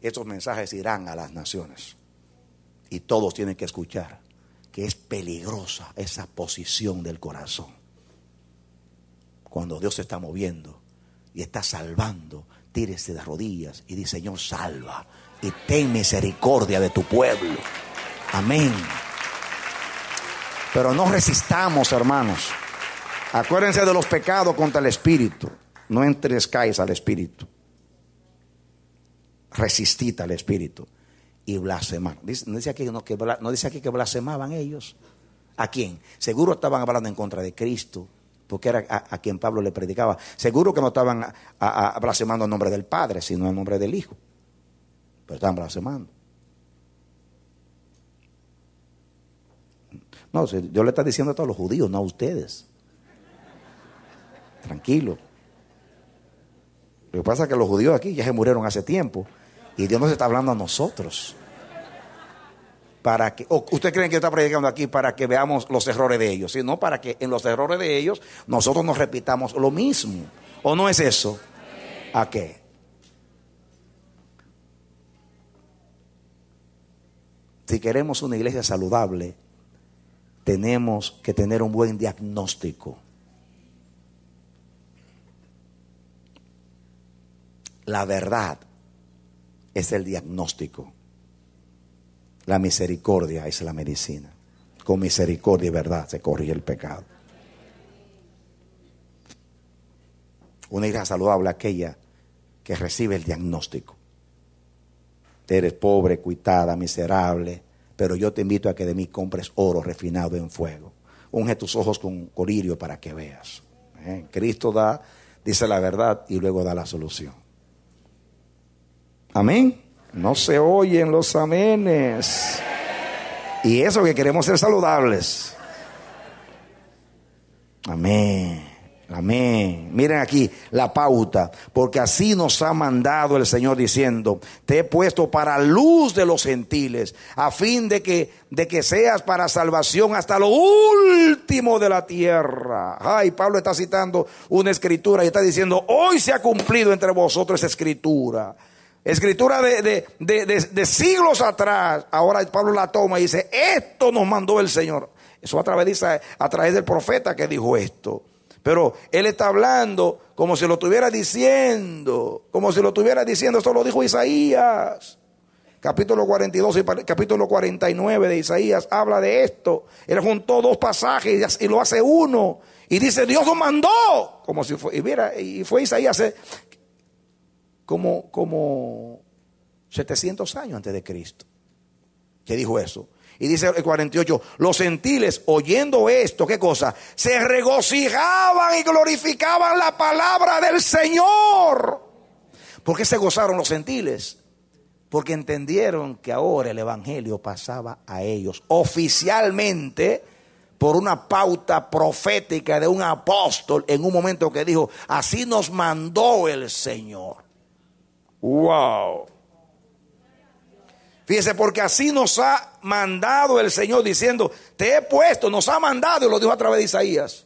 Estos mensajes irán a las naciones. Y todos tienen que escuchar que es peligrosa esa posición del corazón. Cuando Dios se está moviendo y está salvando, tírese de rodillas y dice, Señor, salva y ten misericordia de tu pueblo. Amén. Pero no resistamos, hermanos. Acuérdense de los pecados contra el Espíritu. No entrezcáis al Espíritu. Resistid al Espíritu. Y blasfemar. No dice aquí que blasfemaban ellos. ¿A quién? Seguro estaban hablando en contra de Cristo, porque era a quien Pablo le predicaba. Seguro que no estaban blasfemando en nombre del Padre, sino en nombre del Hijo. Pero estaban blasfemando. No, Dios le está diciendo a todos los judíos, no a ustedes. Tranquilo. Lo que pasa es que los judíos aquí ya se murieron hace tiempo. Y Dios nos está hablando a nosotros. Para que, ¿usted cree que está predicando aquí para que veamos los errores de ellos? Sino para que en los errores de ellos nosotros nos repitamos lo mismo. ¿O no es eso? ¿A qué? Si queremos una iglesia saludable, tenemos que tener un buen diagnóstico. La verdad es el diagnóstico. La misericordia es la medicina. Con misericordia y verdad se corrige el pecado. Una iglesia saludable, aquella que recibe el diagnóstico. Eres pobre, cuitada, miserable, pero yo te invito a que de mí compres oro refinado en fuego. Unge tus ojos con colirio para que veas. Cristo dice la verdad y luego da la solución. Amén. No se oyen los amenes. Y eso que queremos ser saludables. Amén. Amén. Miren aquí la pauta. Porque así nos ha mandado el Señor diciendo: te he puesto para luz de los gentiles, a fin de que seas para salvación hasta lo último de la tierra. Ay, Pablo está citando una escritura y está diciendo: hoy se ha cumplido entre vosotros esa escritura. Escritura de siglos atrás. Ahora Pablo la toma y dice: esto nos mandó el Señor. Eso a través del profeta que dijo esto. Pero él está hablando como si lo estuviera diciendo. Como si lo estuviera diciendo. Esto lo dijo Isaías. Capítulo 42 y capítulo 49 de Isaías habla de esto. Él juntó dos pasajes y lo hace uno. Y dice, Dios lo mandó. Como si fue, y mira, y fue Isaías como 700 años antes de Cristo que dijo eso. Y dice el 48, los gentiles oyendo esto, ¿qué cosa? Se regocijaban y glorificaban la palabra del Señor. ¿Por qué se gozaron los gentiles? Porque entendieron que ahora el evangelio pasaba a ellos oficialmente por una pauta profética de un apóstol en un momento que dijo, así nos mandó el Señor. ¡Wow! Fíjese, porque así nos ha mandado el Señor diciendo, te he puesto, nos ha mandado, y lo dijo a través de Isaías.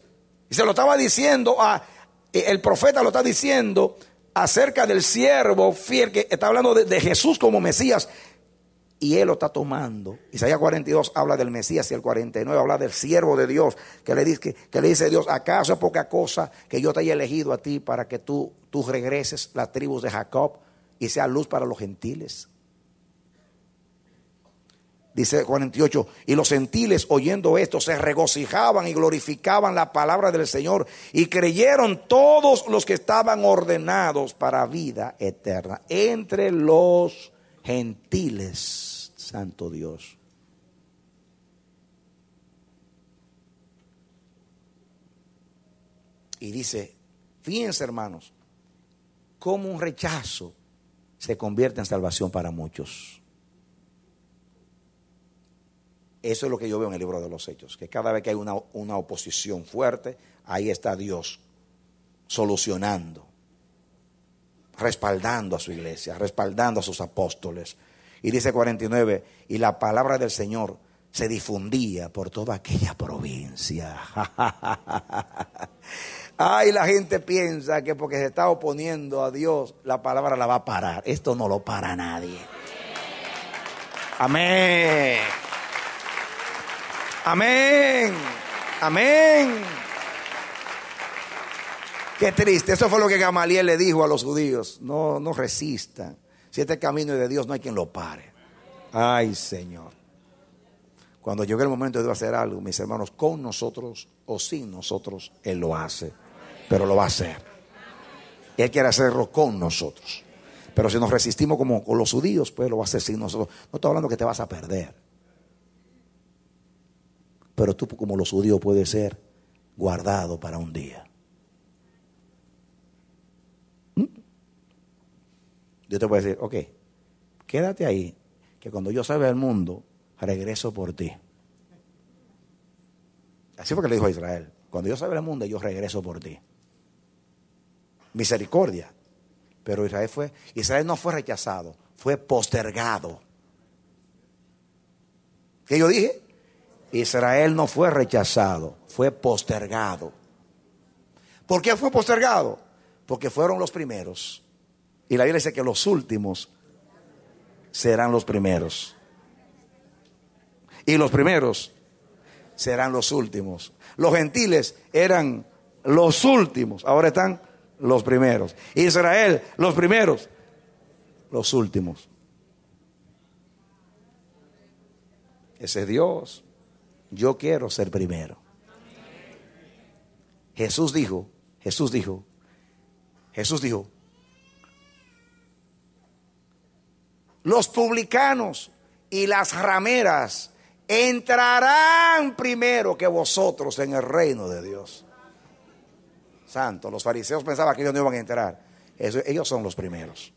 Y se lo estaba diciendo, el profeta lo está diciendo acerca del siervo fiel, que está hablando de Jesús como Mesías. Y él lo está tomando. Isaías 42 habla del Mesías y el 49 habla del siervo de Dios. Que le dice Dios, ¿acaso es poca cosa que yo te haya elegido a ti para que tú regreses las tribus de Jacob y sea luz para los gentiles? Dice 48, y los gentiles oyendo esto se regocijaban y glorificaban la palabra del Señor y creyeron todos los que estaban ordenados para vida eterna. Entre los gentiles, santo Dios. Y dice, fíjense hermanos, cómo un rechazo se convierte en salvación para muchos. Eso es lo que yo veo en el libro de los Hechos, que cada vez que hay una oposición fuerte, ahí está Dios solucionando, respaldando a su iglesia, respaldando a sus apóstoles. Y dice 49, y la palabra del Señor se difundía por toda aquella provincia. Ay, la gente piensa que porque se está oponiendo a Dios, la palabra la va a parar. Esto no lo para nadie. Amén. Amén, amén. Qué triste, eso fue lo que Gamaliel le dijo a los judíos. No resistan. Si este camino es de Dios, no hay quien lo pare. Ay, Señor. Cuando llegue el momento de hacer algo, mis hermanos, con nosotros o sin nosotros, Él lo hace. Pero lo va a hacer. Él quiere hacerlo con nosotros. Pero si nos resistimos como con los judíos, pues lo va a hacer sin nosotros. No estoy hablando que te vas a perder. Pero tú como los judíos puedes ser guardado para un día. Yo te voy a decir, ok, quédate ahí, que cuando yo salga del mundo, regreso por ti. Así fue que le dijo a Israel, cuando yo salga del mundo, yo regreso por ti. Misericordia. Pero Israel no fue rechazado, fue postergado. ¿Qué yo dije? Israel no fue rechazado, fue postergado. ¿Por qué fue postergado? Porque fueron los primeros. Y la Biblia dice que los últimos serán los primeros. Y los primeros serán los últimos. Los gentiles eran los últimos, ahora están los primeros. Israel, los primeros, los últimos. Ese es Dios. Yo quiero ser primero. Jesús dijo, los publicanos y las rameras entrarán primero que vosotros en el reino de Dios. Santo, los fariseos pensaban que ellos no iban a entrar. Ellos son los primeros.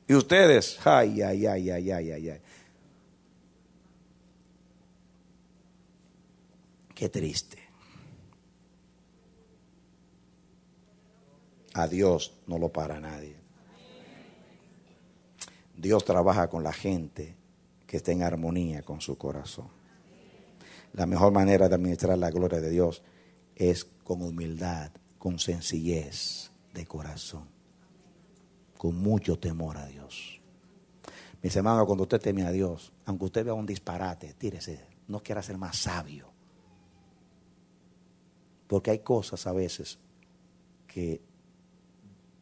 Y ustedes, ay. Qué triste. A Dios no lo para nadie. Dios trabaja con la gente que esté en armonía con su corazón. La mejor manera de administrar la gloria de Dios es con humildad, con sencillez de corazón, con mucho temor a Dios. Mis hermanos, cuando usted teme a Dios, aunque usted vea un disparate, tírese, no quiera ser más sabio. Porque hay cosas a veces que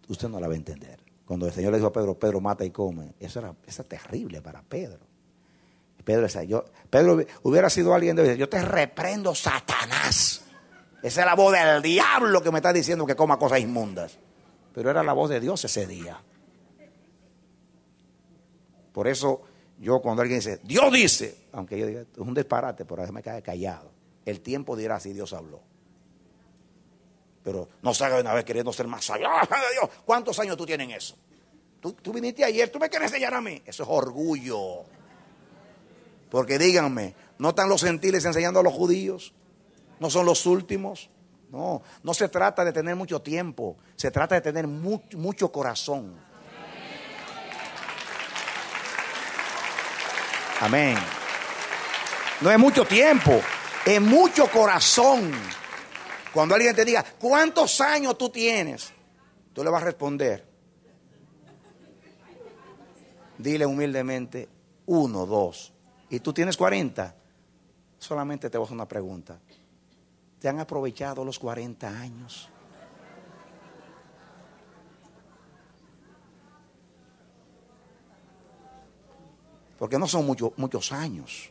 usted no la va a entender. Cuando el Señor le dijo a Pedro, Pedro, mata y come, eso era terrible para Pedro. Pedro hubiera sido alguien de decir, yo te reprendo, Satanás. Esa es la voz del diablo que me está diciendo que coma cosas inmundas. Pero era la voz de Dios ese día. Por eso yo cuando alguien dice, Dios dice, aunque yo diga, es un disparate, pero déjame quedar callado. El tiempo dirá si Dios habló. Pero no se haga una vez queriendo ser más sabio. Dios, ¿cuántos años tú tienes en eso? Tú viniste ayer, tú me quieres enseñar a mí. Eso es orgullo. Porque díganme, ¿no están los gentiles enseñando a los judíos? ¿No son los últimos? No, no se trata de tener mucho tiempo. Se trata de tener mucho corazón. Amén. No es mucho tiempo, es mucho corazón. Cuando alguien te diga, ¿cuántos años tú tienes? Tú le vas a responder. Dile humildemente, 1, 2. Y tú tienes 40. Solamente te voy a hacer una pregunta. ¿Te han aprovechado los 40 años? Porque no son muchos años.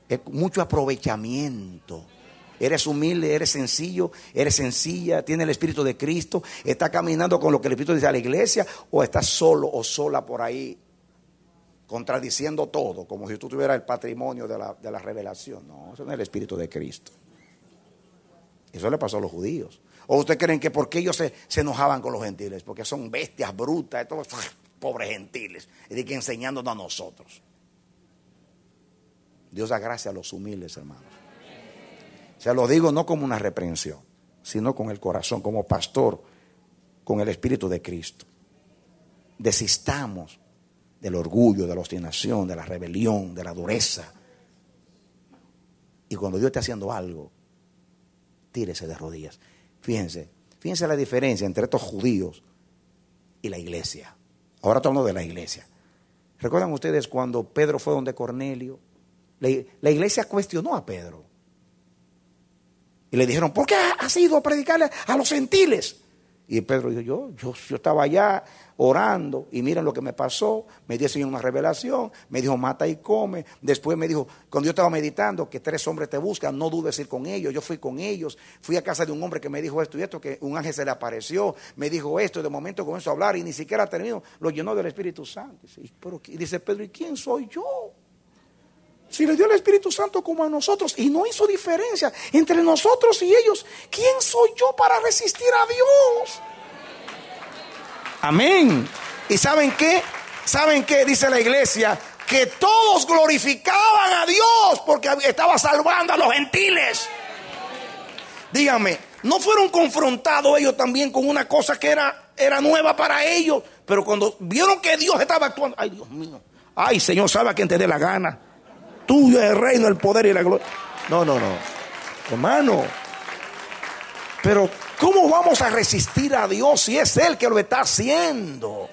Es mucho aprovechamiento. Eres humilde, eres sencillo, eres sencilla, tienes el Espíritu de Cristo, estás caminando con lo que el Espíritu dice a la iglesia, o estás solo o sola por ahí, contradiciendo todo, como si tú tuvieras el patrimonio de la revelación. No, eso no es el Espíritu de Cristo. Eso le pasó a los judíos. ¿O ustedes creen que por qué ellos se enojaban con los gentiles? Porque son bestias brutas, estos pobres gentiles, y que enseñándonos a nosotros. Dios da gracia a los humildes, hermanos. Se lo digo no como una reprensión, sino con el corazón, como pastor, con el Espíritu de Cristo. Desistamos del orgullo, de la obstinación, de la rebelión, de la dureza. Y cuando Dios esté haciendo algo, tírese de rodillas. Fíjense la diferencia entre estos judíos y la iglesia. Ahora estamos hablando de la iglesia. ¿Recuerdan ustedes cuando Pedro fue donde Cornelio? La iglesia cuestionó a Pedro. Y le dijeron, ¿por qué has ido a predicarle a los gentiles? Y Pedro dijo, yo estaba allá orando y miren lo que me pasó. Me dio el Señor una revelación, me dijo mata y come. Después me dijo, cuando yo estaba meditando, que 3 hombres te buscan, no dudes ir con ellos. Yo fui con ellos, fui a casa de un hombre que me dijo esto y esto, que un ángel se le apareció, me dijo esto y de momento comenzó a hablar y ni siquiera terminó, lo llenó del Espíritu Santo. Y dice Pedro, ¿y quién soy yo? Si le dio el Espíritu Santo como a nosotros y no hizo diferencia entre nosotros y ellos, ¿quién soy yo para resistir a Dios? Amén. ¿Y saben qué? ¿Saben qué dice la iglesia? Que todos glorificaban a Dios porque estaba salvando a los gentiles. Díganme, ¿no fueron confrontados ellos también con una cosa que era nueva para ellos? Pero cuando vieron que Dios estaba actuando, ay Dios mío, ay Señor, sabe a quien te dé la gana. Tuyo es el reino, el poder y la gloria. No, hermano. Pero ¿cómo vamos a resistir a Dios si es Él que lo está haciendo?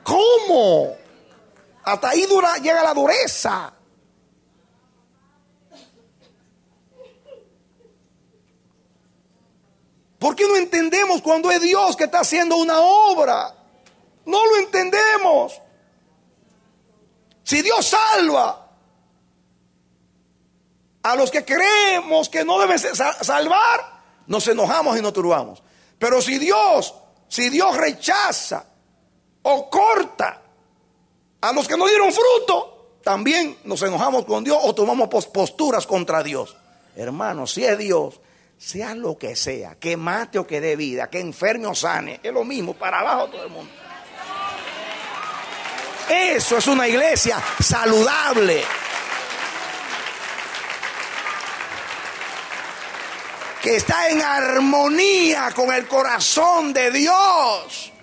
¿Cómo? Hasta ahí llega la dureza. ¿Por qué no entendemos cuando es Dios que está haciendo una obra? No lo entendemos. Si Dios salva a los que creemos que no deben salvar, nos enojamos y nos turbamos. Pero si Dios rechaza o corta a los que no dieron fruto, también nos enojamos con Dios o tomamos posturas contra Dios. Hermano, si es Dios, sea lo que sea, que mate o que dé vida, que enferme o sane, es lo mismo, para abajo todo el mundo. Eso es una iglesia saludable. Que está en armonía con el corazón de Dios.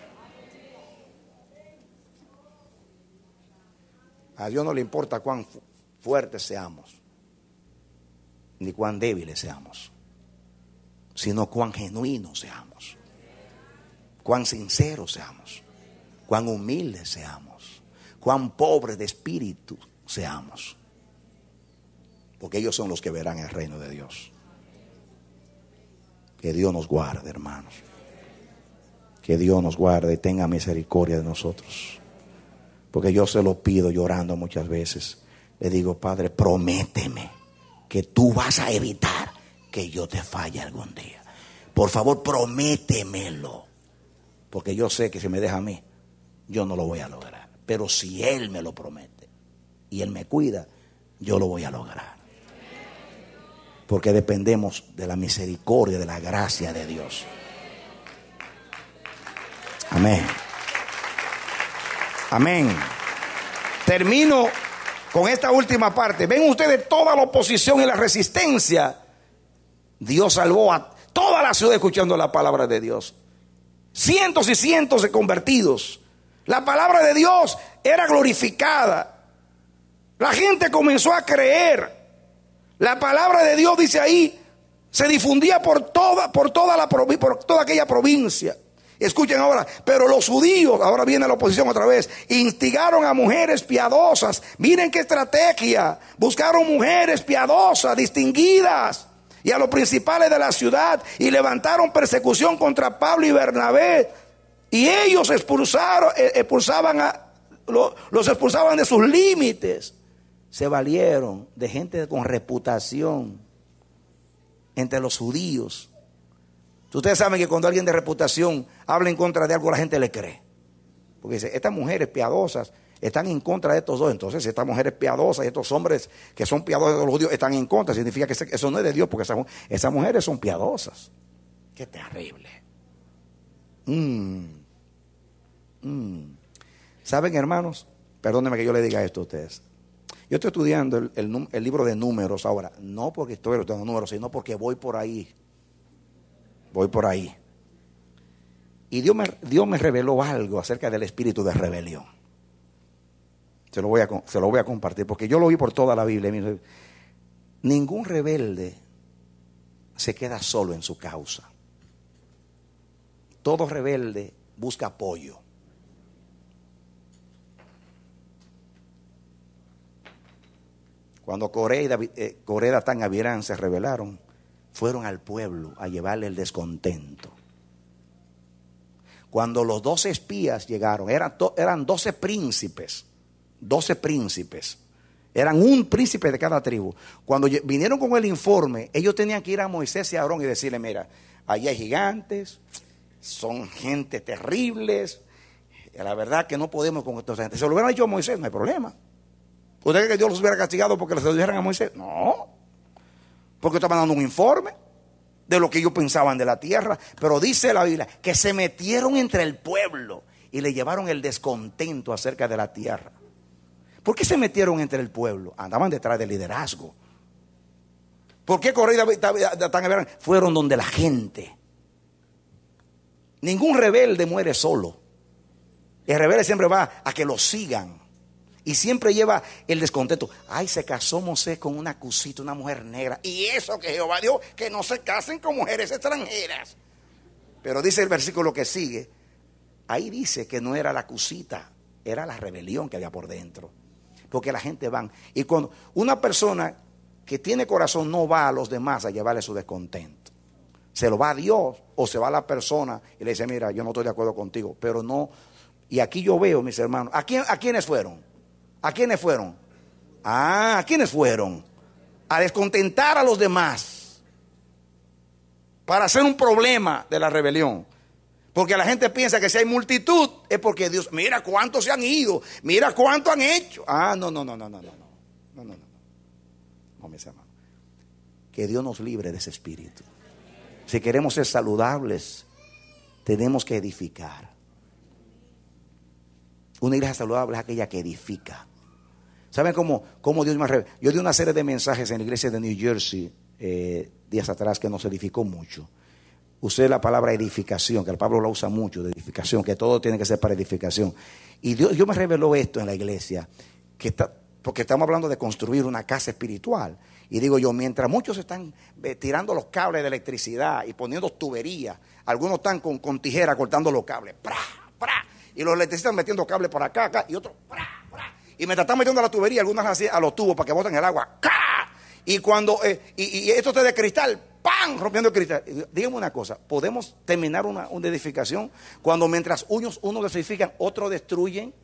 A Dios no le importa cuán fuertes seamos, ni cuán débiles seamos, sino cuán genuinos seamos, cuán sinceros seamos, cuán humildes seamos, cuán pobres de espíritu seamos. Porque ellos son los que verán el reino de Dios. Que Dios nos guarde, hermanos. Que Dios nos guarde y tenga misericordia de nosotros. Porque yo se lo pido llorando muchas veces. Le digo, Padre, prométeme que tú vas a evitar que yo te falle algún día. Por favor, prométemelo. Porque yo sé que si me deja a mí, yo no lo voy a lograr. Pero si Él me lo promete y Él me cuida, yo lo voy a lograr. Porque dependemos de la misericordia, de la gracia de Dios. Amén. Amén. Termino con esta última parte. Ven ustedes toda la oposición y la resistencia. Dios salvó a toda la ciudad escuchando la palabra de Dios. Cientos y cientos de convertidos. La palabra de Dios era glorificada. La gente comenzó a creer. La palabra de Dios, dice ahí, se difundía por toda aquella provincia. Escuchen ahora, pero los judíos, ahora viene la oposición otra vez, instigaron a mujeres piadosas. Miren qué estrategia. Buscaron mujeres piadosas, distinguidas, y a los principales de la ciudad, y levantaron persecución contra Pablo y Bernabé. Y ellos los expulsaban de sus límites. Se valieron de gente con reputación entre los judíos. Ustedes saben que cuando alguien de reputación habla en contra de algo, la gente le cree. Porque dice, estas mujeres piadosas están en contra de estos dos. Entonces, si estas mujeres piadosas y estos hombres que son piadosos de los judíos están en contra, significa que eso no es de Dios, porque esas mujeres son piadosas. Qué terrible. ¿Saben, hermanos? Perdónenme que yo le diga esto a ustedes. Yo estoy estudiando el libro de Números ahora. No porque estoy estudiando números, sino porque voy por ahí. Voy por ahí. Y Dios me reveló algo acerca del espíritu de rebelión. Se lo voy a compartir, porque yo lo vi por toda la Biblia. Ningún rebelde se queda solo en su causa. Todo rebelde busca apoyo. Cuando Coré, Datán y Abirán se rebelaron, fueron al pueblo a llevarle el descontento. Cuando los 12 espías llegaron, eran 12 príncipes. 12 príncipes. Eran un príncipe de cada tribu. Cuando vinieron con el informe, ellos tenían que ir a Moisés y a Aarón y decirle, mira, allí hay gigantes, son gente terribles, la verdad que no podemos con esta gente. Se lo hubieran dicho a Moisés, no hay problema. ¿Usted cree que Dios los hubiera castigado porque les lo dijeran a Moisés? No, porque estaban dando un informe de lo que ellos pensaban de la tierra. Pero dice la Biblia que se metieron entre el pueblo y le llevaron el descontento acerca de la tierra. ¿Por qué se metieron entre el pueblo? Andaban detrás del liderazgo. ¿Por qué Coré y Datán y Abirán fueron donde la gente? Ningún rebelde muere solo. El rebelde siempre va a que lo sigan. Y siempre lleva el descontento. Ay, se casó Moisés con una cusita, una mujer negra. Y eso que Jehová dijo, que no se casen con mujeres extranjeras. Pero dice el versículo que sigue, ahí dice que no era la cusita, era la rebelión que había por dentro. Porque la gente va. Y cuando una persona que tiene corazón no va a los demás a llevarle su descontento. Se lo va a Dios o se va a la persona y le dice, mira, yo no estoy de acuerdo contigo. Pero no. Y aquí yo veo, mis hermanos, ¿a quiénes fueron? ¿A quiénes fueron? ¿A quiénes fueron? A descontentar a los demás. Para hacer un problema de la rebelión. Porque la gente piensa que si hay multitud es porque Dios, mira cuántos se han ido, mira cuánto han hecho. No, mis hermanos. Que Dios nos libre de ese espíritu. Si queremos ser saludables, tenemos que edificar. Una iglesia saludable es aquella que edifica. ¿Saben cómo Dios me reveló? Yo di una serie de mensajes en la iglesia de New Jersey días atrás que nos edificó mucho. Usé la palabra edificación, que el Pablo la usa mucho, de edificación, que todo tiene que ser para edificación. Y Dios me reveló esto en la iglesia, porque estamos hablando de construir una casa espiritual. Y digo yo, mientras muchos están tirando los cables de electricidad y poniendo tuberías, algunos están con tijera cortando los cables, y los electricistas metiendo cables por acá, y otros, y mientras están metiendo la tubería, algunas así a los tubos para que boten el agua, y cuando y esto es de cristal, ¡pam!, rompiendo cristal. Dígame una cosa, ¿podemos terminar una edificación cuando mientras unos edifican, otros destruyen?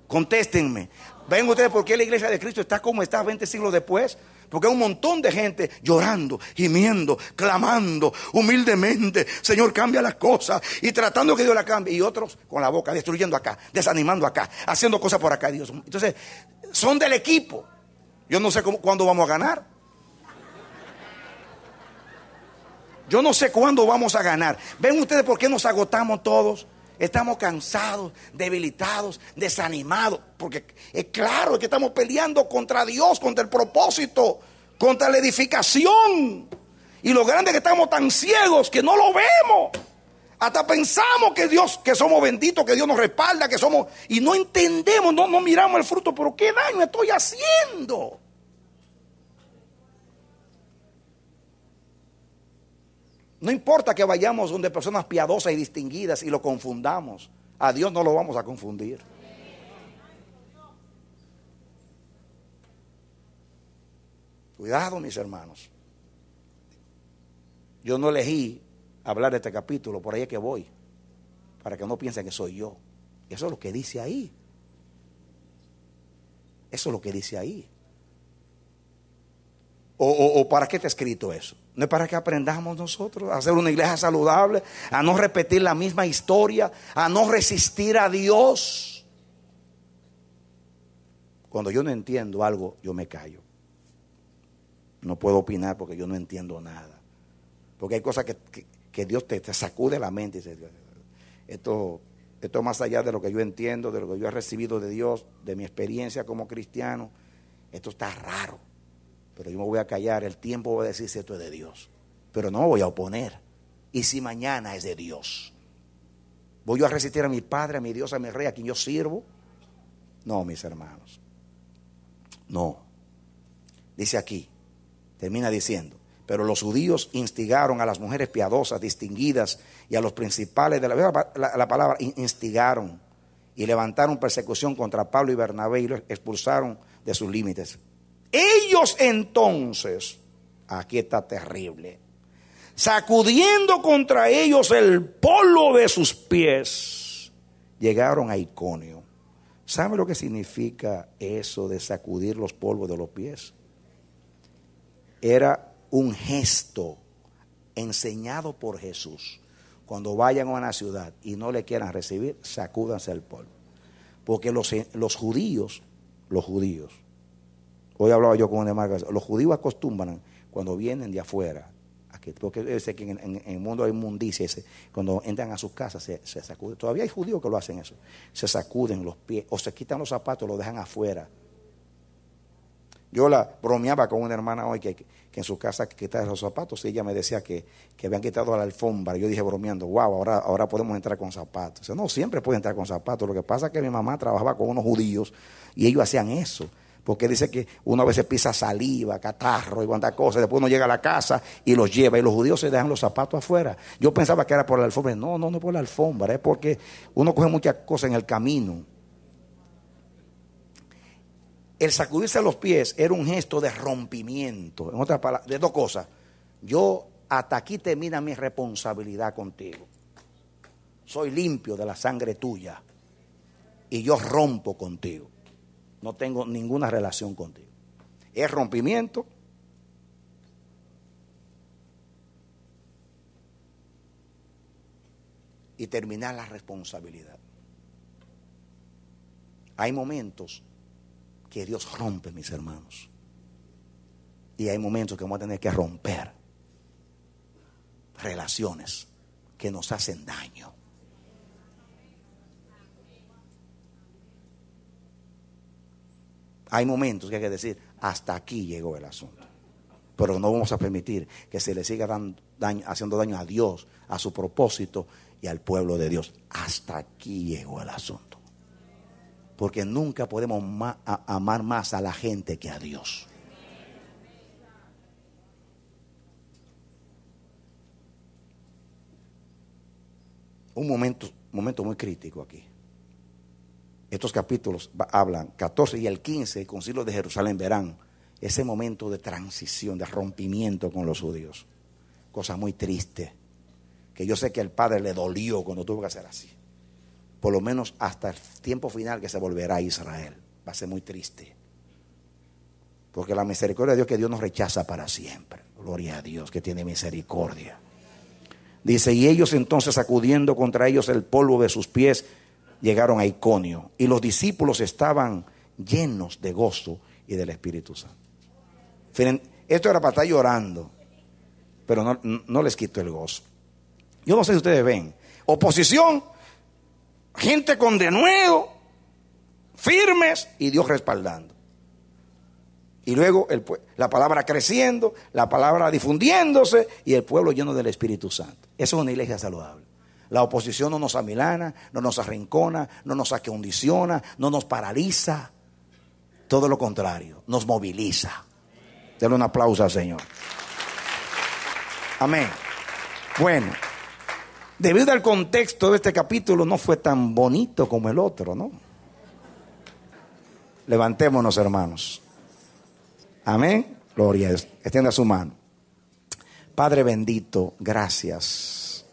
Contéstenme. ¿Ven ustedes por qué la iglesia de Cristo está como está 20 siglos después? Porque hay un montón de gente llorando, gimiendo, clamando humildemente: Señor, cambia las cosas, y tratando que Dios la cambie. Y otros con la boca, destruyendo acá, desanimando acá, haciendo cosas por acá. Dios. Entonces, son del equipo. Yo no sé cuándo vamos a ganar. Yo no sé cuándo vamos a ganar. ¿Ven ustedes por qué nos agotamos todos? Estamos cansados, debilitados, desanimados. Porque es claro que estamos peleando contra Dios, contra el propósito, contra la edificación. Y lo grande es que estamos tan ciegos que no lo vemos. Hasta pensamos que somos benditos, que Dios nos respalda, que somos... Y no entendemos, no miramos el fruto. Pero ¿qué daño estoy haciendo? No importa que vayamos donde personas piadosas y distinguidas y lo confundamos. A Dios no lo vamos a confundir. Cuidado, mis hermanos. Yo no elegí hablar de este capítulo, por ahí es que voy, para que no piensen que soy yo. Eso es lo que dice ahí. Eso es lo que dice ahí. ¿O para qué está escrito eso? No es para que aprendamos nosotros a hacer una iglesia saludable, a no repetir la misma historia, a no resistir a Dios. Cuando yo no entiendo algo, yo me callo. No puedo opinar porque yo no entiendo nada. Porque hay cosas que Dios te sacude la mente y dice: esto es más allá de lo que yo entiendo, de lo que yo he recibido de Dios, de mi experiencia como cristiano. Esto está raro. Pero yo me voy a callar, el tiempo va a decir si esto es de Dios. Pero no me voy a oponer. ¿Y si mañana es de Dios? ¿Voy yo a resistir a mi Padre, a mi Dios, a mi Rey, a quien yo sirvo? No, mis hermanos. No. Dice aquí, termina diciendo: pero los judíos instigaron a las mujeres piadosas, distinguidas, y a los principales de la palabra, instigaron, y levantaron persecución contra Pablo y Bernabé y los expulsaron de sus límites. Ellos entonces, aquí está terrible, sacudiendo contra ellos el polvo de sus pies, llegaron a Iconio. ¿Sabe lo que significa eso de sacudir los polvos de los pies? Era un gesto enseñado por Jesús. Cuando vayan a una ciudad y no le quieran recibir, sacúdanse el polvo. Porque los judíos, hoy hablaba yo con una hermana, los judíos acostumbran cuando vienen de afuera, porque sé que en el mundo hay inmundicia, cuando entran a sus casas se sacuden. Todavía hay judíos que lo hacen eso, se sacuden los pies o se quitan los zapatos, los dejan afuera. Yo bromeaba con una hermana hoy que en su casa quitaba los zapatos, y ella me decía que habían quitado la alfombra. Yo dije bromeando: wow, ahora podemos entrar con zapatos. Dice: no, siempre puede entrar con zapatos. Lo que pasa es que mi mamá trabajaba con unos judíos y ellos hacían eso. Porque dice que uno a veces pisa saliva, catarro y cuantas cosas. Después uno llega a la casa y los lleva. Y los judíos se dejan los zapatos afuera. Yo pensaba que era por la alfombra. No por la alfombra. Es porque uno coge muchas cosas en el camino. El sacudirse los pies era un gesto de rompimiento. En otras palabras, de dos cosas. Yo, hasta aquí termina mi responsabilidad contigo. Soy limpio de la sangre tuya. Y yo rompo contigo. No tengo ninguna relación contigo. Es rompimiento. Y terminar la responsabilidad. Hay momentos que Dios rompe, mis hermanos. Y hay momentos que vamos a tener que romper relaciones que nos hacen daño. Hay momentos que hay que decir: hasta aquí llegó el asunto. Pero no vamos a permitir que se le siga haciendo daño a Dios, a su propósito y al pueblo de Dios. Hasta aquí llegó el asunto. Porque nunca podemos amar más a la gente que a Dios. Un momento muy crítico aquí. Estos capítulos hablan, 14 y el 15, el concilio de Jerusalén, verán ese momento de transición, de rompimiento con los judíos. cosa muy triste, que yo sé que el Padre le dolió cuando tuvo que hacer así. Por lo menos hasta el tiempo final que se volverá a Israel. Va a ser muy triste. Porque la misericordia de Dios, que Dios nos rechaza para siempre. Gloria a Dios que tiene misericordia. Dice, y ellos entonces, sacudiendo contra ellos el polvo de sus pies, llegaron a Iconio. Y los discípulos estaban llenos de gozo y del Espíritu Santo. Esto era para estar llorando, pero no les quito el gozo. Yo no sé si ustedes ven oposición, gente con denuedo, firmes, y Dios respaldando. Y luego la palabra creciendo, la palabra difundiéndose, y el pueblo lleno del Espíritu Santo. Eso es una iglesia saludable. La oposición no nos amilana, no nos arrincona, no nos acondiciona, no nos paraliza. Todo lo contrario, nos moviliza. Denle un aplauso al Señor. Amén. Bueno, debido al contexto de este capítulo, no fue tan bonito como el otro, ¿no? Levantémonos, hermanos. Amén. Gloria a Dios. Extienda su mano. Padre bendito, gracias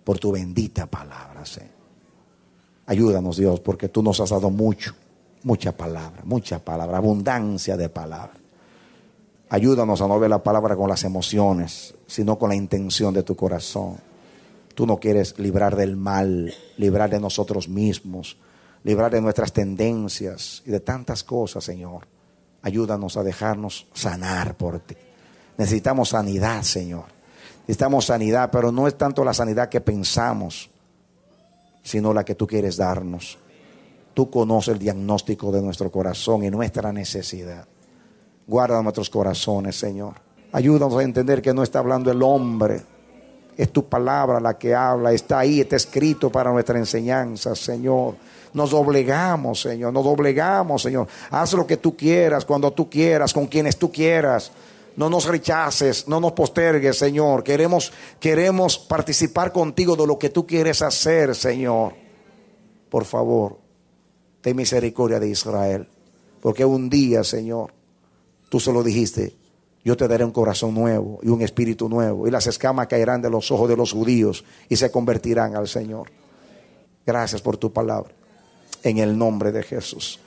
por tu bendita palabra, Señor. Ayúdanos, Dios, porque tú nos has dado mucha palabra, abundancia de palabra. Ayúdanos a no ver la palabra con las emociones, sino con la intención de tu corazón. Tú no quieres librar del mal, librar de nosotros mismos, librar de nuestras tendencias y de tantas cosas, Señor. Ayúdanos a dejarnos sanar por ti. Necesitamos sanidad, Señor. Necesitamos sanidad, pero no es tanto la sanidad que pensamos, sino la que tú quieres darnos. Tú conoces el diagnóstico de nuestro corazón y nuestra necesidad. Guarda nuestros corazones, Señor. Ayúdanos a entender que no está hablando el hombre. Es tu palabra la que habla. Está ahí, está escrito para nuestra enseñanza, Señor. Nos doblegamos, Señor. Nos doblegamos, Señor. Haz lo que tú quieras, cuando tú quieras, con quienes tú quieras. No nos rechaces, no nos postergues, Señor. Queremos participar contigo de lo que tú quieres hacer, Señor. Por favor, ten misericordia de Israel. Porque un día, Señor, tú se lo dijiste, yo te daré un corazón nuevo y un espíritu nuevo. Y las escamas caerán de los ojos de los judíos y se convertirán al Señor. Gracias por tu palabra. En el nombre de Jesús.